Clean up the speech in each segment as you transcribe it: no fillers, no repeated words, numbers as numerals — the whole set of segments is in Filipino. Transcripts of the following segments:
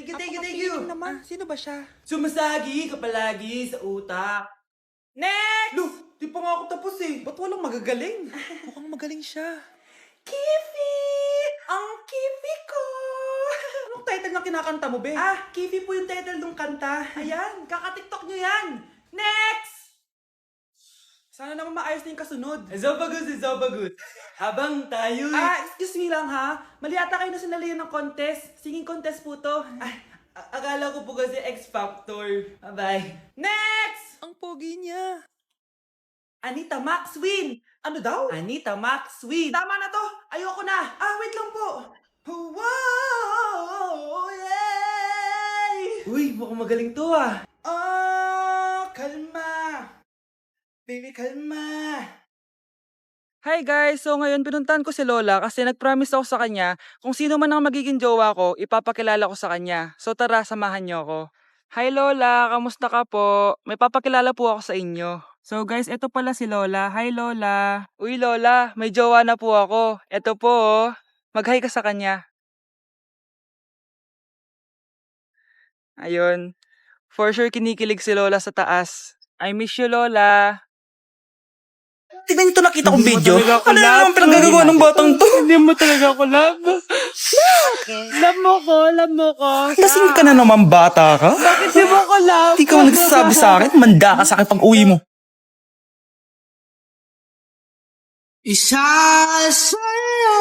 Thank you. Naman, sino ba siya? Sumasagi ka palagi sa utak. Next! Lo, di pa nga ako tapos eh. Ba't walang magagaling? Mukhang magaling siya. Kifi! Ang Kifi ko! Anong title ng kinakanta mo, be? Kifi po yung title ng kanta. Ayan, kaka-tiktok nyo yan. Next! Sana naman maayos na yung kasunod. Zobagut. Habang tayo... Excuse me lang ha. Mali ata kayo na sinalihan ng contest. Singing contest po to. Akala ko po kasi X Factor. Bye-bye. Next! Ang pogi niya. Anita Maxwin! Ano daw? Anita Maxwin! Tama na to. Ayoko na. Wait lang po. Wow! Yay! Uy, mukhang magaling to Kalma. Baby, kalma. Hi guys! So ngayon pinuntahan ko si Lola kasi nag-promise ako sa kanya kung sino man ang magiging jowa ko, ipapakilala ko sa kanya. So tara, samahan niyo ako. Hi Lola! Kamusta ka po? May papakilala po ako sa inyo. So guys, ito pala si Lola. Hi Lola! Uy Lola, may jowa na po ako. Ito po oh. Mag-hi ka sa kanya. Ayun. For sure kinikilig si Lola sa taas. I miss you Lola! Tignan niyo to, nakita kong Hindi mo video. talaga ako Ano love. naman pinagagawa ng batang to? Hindi mo talaga ako love. Love mo ko. Lasing ka na naman, bata ka? Hindi mo ko love. Hindi ka man nagsasabi sa akin, manda ka sa akin pag uwi mo. Isa sa'yo.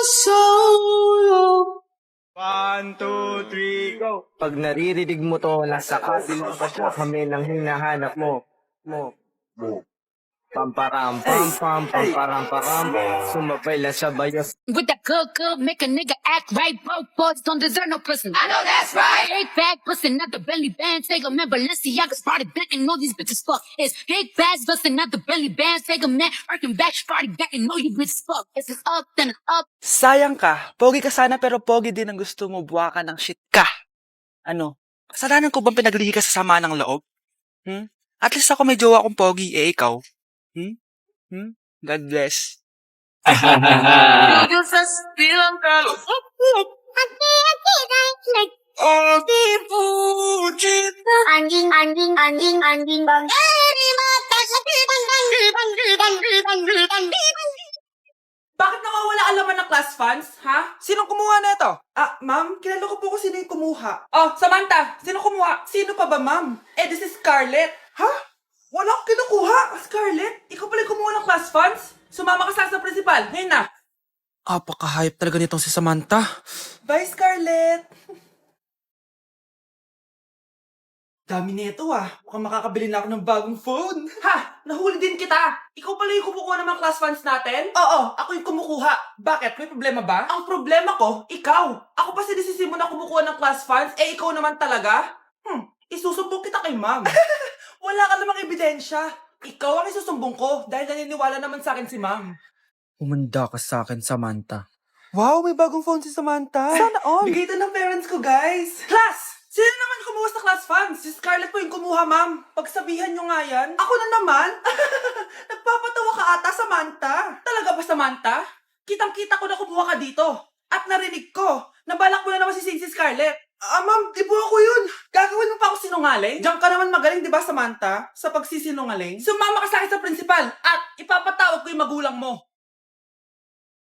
Kasolo. 1, 2, 3, go! Pag naririnig mo to, nasa kabilang pa siya kami ng hinahanap mo. Pamparam, pam, pamparam, sumabay lang sa bayos. With that good, make a nigga act right. Broke boys don't deserve no pussy. I know that's right. Big bag, bustin' out the belly band. Take a man, Balenciaga started back and all these bitches fuck. It's big bags, bustin' out the belly band. Take a man, working back, started back and all you bitches fuck. It's up, then it's up. Sayang ka. Pogi ka sana pero pogi din ang gusto mo. Buwa ka ng shit ka. Ano? Kasalanan ko bang pinaglihi ka sa sama ng loob? At least ako may jowa kong pogi, ikaw. God bless. Anjing bang. Bakit nawawala alaman ng class funds, ha? Sinong kumuha na ito? Ma'am, kilala ko po kung sino yung kumuha. Oh, Samantha, sino kumuha? Sino pa ba, ma'am? This is Scarlett. Ha? Wala akong kinukuha. Scarlett, ikaw pala yung kumuha ng class funds? Sumama ka sa principal, ngayon na. Apaka-hype talaga nitong si Samantha. Bye, Scarlett. Dami nito Mukhang makakabili na ako ng bagong phone. Ha! Nahuli din kita. Ikaw pala yung kumukuha ng mga class funds natin? Oo, ako yung kumukuha. Bakit? May problema ba? Ang problema ko, ikaw. Ako pa sinisisi mo na kumukuha ng class funds, ikaw naman talaga? Isusumbong kita kay ma'am. Wala ka namang ebidensya. Ikaw ang isusumbong ko dahil naniniwala naman sa akin si ma'am. Umanda ka sa akin, Samantha. Wow, may bagong phone si Samantha. Sana all. Bigay ito ng parents ko, guys. Class! Sino naman kumuha sa class funds? Si Scarlett po yung kumuha, ma'am. Pagsabihan nyo nga yan. Ako na naman? Nagpapatawa ka ata, Samantha. Talaga ba, Samantha? Kitang-kita ko na kumuha ka dito. At narinig ko, nabalak mo na naman si Scarlett. Ma'am, di po ako yun. Gagawin mo pa ako sinungaling? Diyan ka naman magaling, di ba, Samantha? Sa pagsisinungaling? Sumama ka sa akin sa principal at ipapatawag ko yung magulang mo.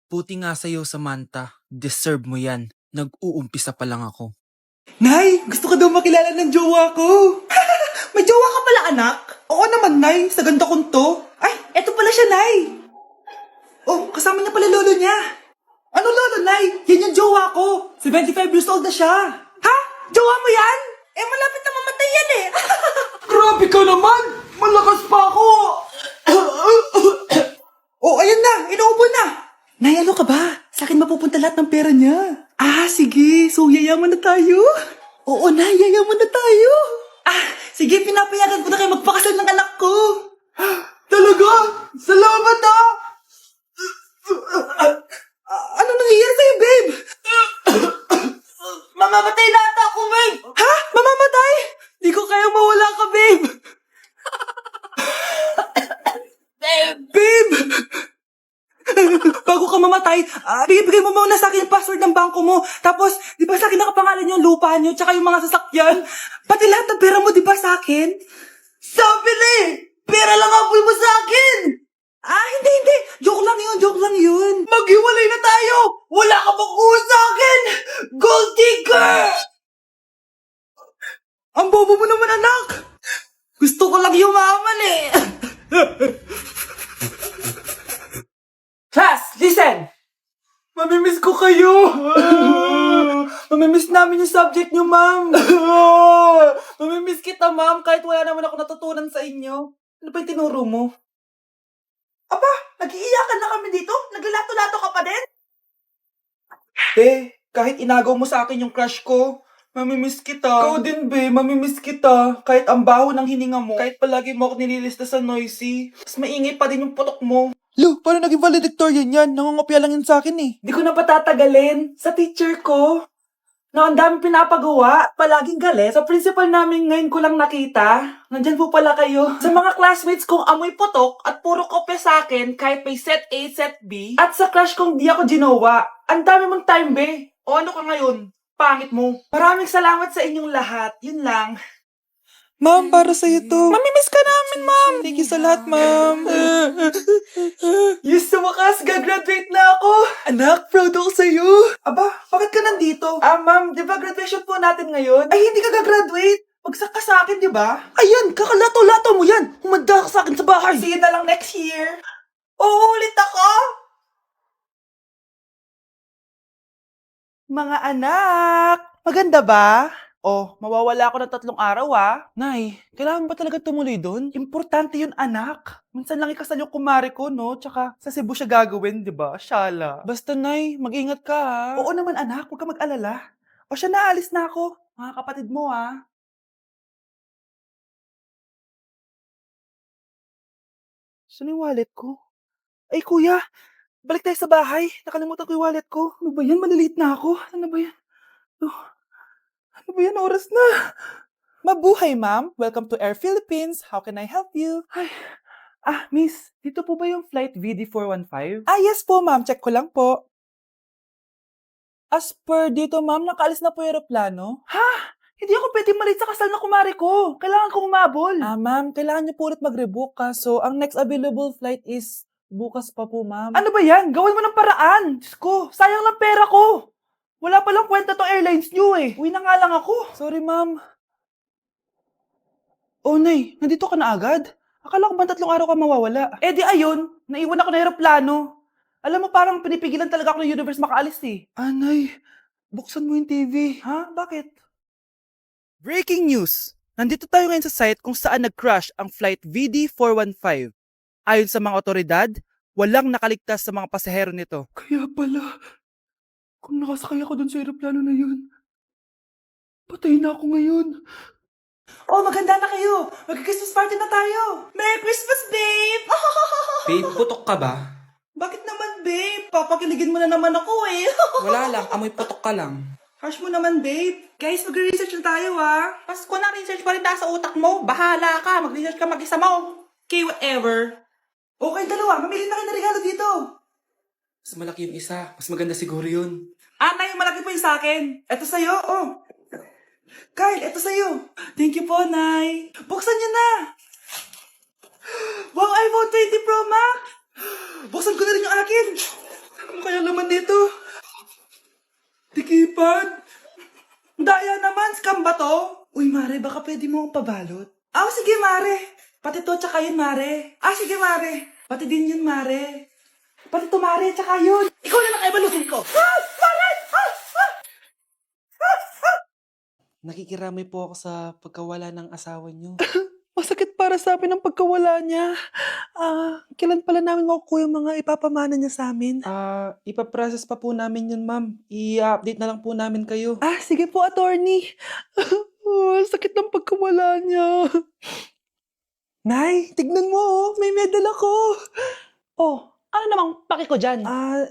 Buti nga sa'yo, Samantha. Deserve mo yan. Nag-uumpisa pa lang ako. Nay, gusto ko daw makilala ng jowa ko. May jowa ka pala, anak? Oo naman, Nay. Sa ganda kong to. Ay, eto pala siya, Nay. Oh, kasama niya pala lolo niya. Ano lolo, Nay? Yan yung jowa ko. 75 years old na siya. Ha? Jowa mo yan? Malapit na mamatay yan Grabe ka naman! Malakas pa ako! Oh, ayan na. Inuubo na. Nay, ano ka ba? Sa akin mapupunta lahat ng pera niya. Sige. So, yayaman na tayo? Oo, Nay. Yayaman na tayo. Sige. Pinapayagan ko na kayo magpakasal ng anak ko. Talaga? Salamat, Ano nangyayari sa'yo, babe? Mamamatay na ata ako, babe. Ha? Mamamatay? Di ko kaya mawala ka, babe. Babe! Bago ka mamatay, bigay mo muna sa akin yung password ng bangko mo. Tapos, di ba sa akin nakapangalan yung lupa nyo, tsaka yung mga sasakyan? Pati lahat ng pera mo, di ba sa akin? Sabi na eh! Pera lang ang mo sa akin! Hindi. Joke lang yun. Maghiwalay na tayo! Wala ka bang uwas sa akin! Gold digger! Ang bobo mo naman, anak! Gusto ko lang yumaman eh! Class, listen! Mamimiss ko kayo! Mamimiss namin yung subject nyo, ma'am! Mamimiss kita, ma'am, kahit wala naman ako natutunan sa inyo. Ano ba yung tinuro mo? Aba, nag-iiyakan na kami dito? Naglalato-lato ka pa din? Kahit inagaw mo sa akin yung crush ko, mamimiss kita. Ikaw din, mamimiss kita. Kahit ang baho ng hininga mo, kahit palagi mo ako nililista sa noisy, mas maingay pa din yung putok mo. Lo, paano naging valedictorian yan? Nangungopia lang yan sa akin eh. Di ko na patatagalin. Sa teacher ko, na ang daming pinapagawa, palaging galit. Sa principal namin ngayon ko lang nakita, nandyan po pala kayo. Sa mga classmates kong amoy putok at puro kopya sa akin kahit may set A, set B. At sa crush kong di ako ginawa, ang dami mong time, be. O ano ka ngayon? Pangit mo. Maraming salamat sa inyong lahat. Yun lang. Ma'am, para sa'yo to. Mamimiss ka namin, ma'am. Thank you sa lahat, ma'am. Yes, sa wakas, gagraduate na ako. Anak, proud ako sa'yo. Aba, bakit ka nandito? Ma'am, di ba graduation po natin ngayon? Ay, hindi ka gagraduate. Bagsak ka sa akin, di ba? Ayan, kakalato-lato mo yan. Humanda ka sa akin sa bahay. See you na lang next year. Uulit ako. Mga anak, maganda ba? Oh, mawawala ako ng 3 araw Nay, kailangan ba talaga tumuloy doon? Importante yun, anak. Minsan lang ikasal yung kumare ko, no? Tsaka sa Cebu siya gagawin, di ba? Shala. Basta, Nay, mag-ingat ka, ha? Oo naman, anak. Huwag ka mag-alala. O siya, naalis na ako. Mga kapatid mo, Saan yung wallet ko? Ay, kuya. Balik tayo sa bahay. Nakalimutan ko yung wallet ko. Ano ba yan? Maliliit na ako. Ano ba yan? Ano ba yan? Oras na. Mabuhay, ma'am. Welcome to Air Philippines. How can I help you? Ay. Miss. Dito po ba yung flight VD415? Yes po, ma'am. Check ko lang po. As per dito, ma'am, nakaalis na po yung aeroplano. Ha? Hindi ako pwede malit sa kasal na kumari ko. Kailangan kong umabol. Ma'am, kailangan niyo po ulit mag-rebook ka. So, ang next available flight is bukas pa po, ma'am. Ano ba yan? Gawin mo ng paraan. Diyos ko, sayang lang pera ko. Wala palang kwenta tong airlines niyo eh. Uwi na nga lang ako. Sorry, ma'am. Oh, Nay, nandito ka na agad? Akala ko ba 3 araw ka mawawala? Di ayun, naiwan ako ng aeroplano. Alam mo, parang pinipigilan talaga ako ng universe makaalis eh. Nay, buksan mo yung TV. Ha? Bakit? Breaking news! Nandito tayo ngayon sa site kung saan nag-crash ang flight VD415. Ayon sa mga otoridad, walang nakaligtas sa mga pasahero nito. Kaya pala, kung nakasakay ako dun sa aeroplano na yun, patay na ako ngayon. Oh, maganda na kayo. Mag-Christmas party na tayo. Merry Christmas, babe! Babe, putok ka ba? Bakit naman, babe? Papakiligin mo na naman ako eh. Wala lang, amoy putok ka lang. Harsh mo naman, babe. Guys, mag-research na tayo, Pasko na, research pa rin tayo sa utak mo. Bahala ka. Mag-research ka mag-isa mo. Okay, whatever. Okay, dalawa. Mamili na kayo ng regalo dito. Mas malaki yung isa. Mas maganda siguro yun. Nay, malaki po yung sa akin. Ito sa'yo, Kyle, ito sa'yo. Thank you po, Nay. Buksan niyo na. Wow, iPhone 20 Pro Max. Buksan ko na rin yung akin. Ano kaya laman dito? Tikipad. Daya naman, scam ba to? Uy, Mare, baka pwede mo akong pabalot. Sige, Mare. Pati to, tsaka yun, Mare. Sige, Mare. Pati din yun, Mare. Pati to, Mare, tsaka yun. Ikaw na lang kaibalutin ko. Mare! Nakikiramay po ako sa pagkawala ng asawa niyo. Masakit para sa amin ang pagkawala niya. Kailan pala namin makukuha yung mga ipapamana niya sa amin? Ipaprocess pa po namin yun, ma'am. I-update na lang po namin kayo. Sige po, attorney. Sakit ng pagkawala niya. Nay, tignan mo, may medal ako. Ano namang paki ko dyan?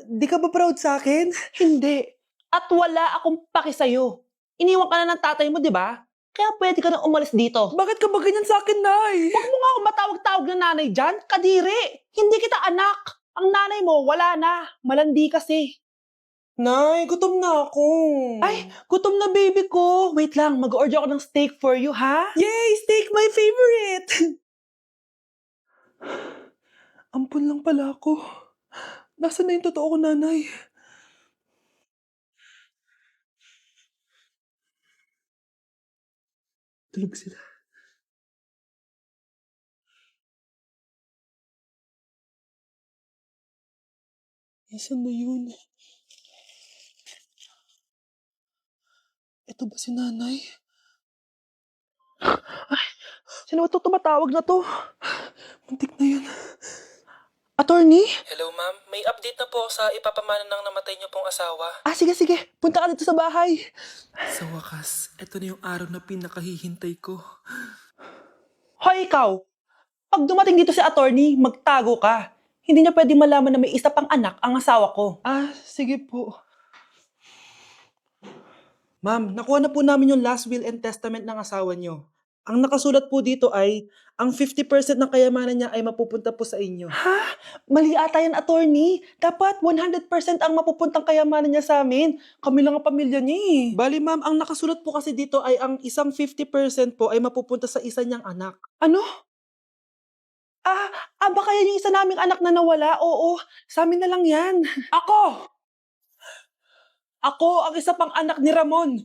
Di ka ba proud sa akin? Hindi. At wala akong paki sa'yo. Iniwan ka na ng tatay mo, di ba? Kaya pwede ka na umalis dito. Bakit ka ba ganyan sa akin, Nay? Huwag mo nga akong matawag-tawag na nanay dyan. Kadiri. Hindi kita anak. Ang nanay mo, wala na. Malandi kasi. Nay, gutom na ako. Ay, gutom na baby ko. Wait lang, mag-order ako ng steak for you, ha? Yay! Steak, my favorite! Ampun lang pala ako. Nasaan na yung totoo ko, nanay? Tulog sila. Nasaan na yun? Ito ba si nanay? Sino ba ito tumatawag na to? Muntik na yun. Attorney? Hello, ma'am. May update na po sa ipapamana ng namatay niyo pong asawa. Ah, sige, sige. Punta ka dito sa bahay. Sa wakas, ito na yung araw na pinakahihintay ko. Hoy, ikaw! Pag dumating dito si attorney, magtago ka. Hindi niya pwede malaman na may isa pang anak ang asawa ko. Ah, sige po. Ma'am, nakuha na po namin yung last will and testament ng asawa niyo. Ang nakasulat po dito ay, ang 50% ng kayamanan niya ay mapupunta po sa inyo. Mali ata yan, attorney. Dapat 100% ang mapupuntang kayamanan niya sa amin. Kami lang ang pamilya niya eh. Bali ma'am, ang nakasulat po kasi dito ay ang isang 50% po ay mapupunta sa isa niyang anak. Ano? Baka yan yung isa naming anak na nawala? Oo, sa amin na lang yan. Ako ang isa pang anak ni Ramon.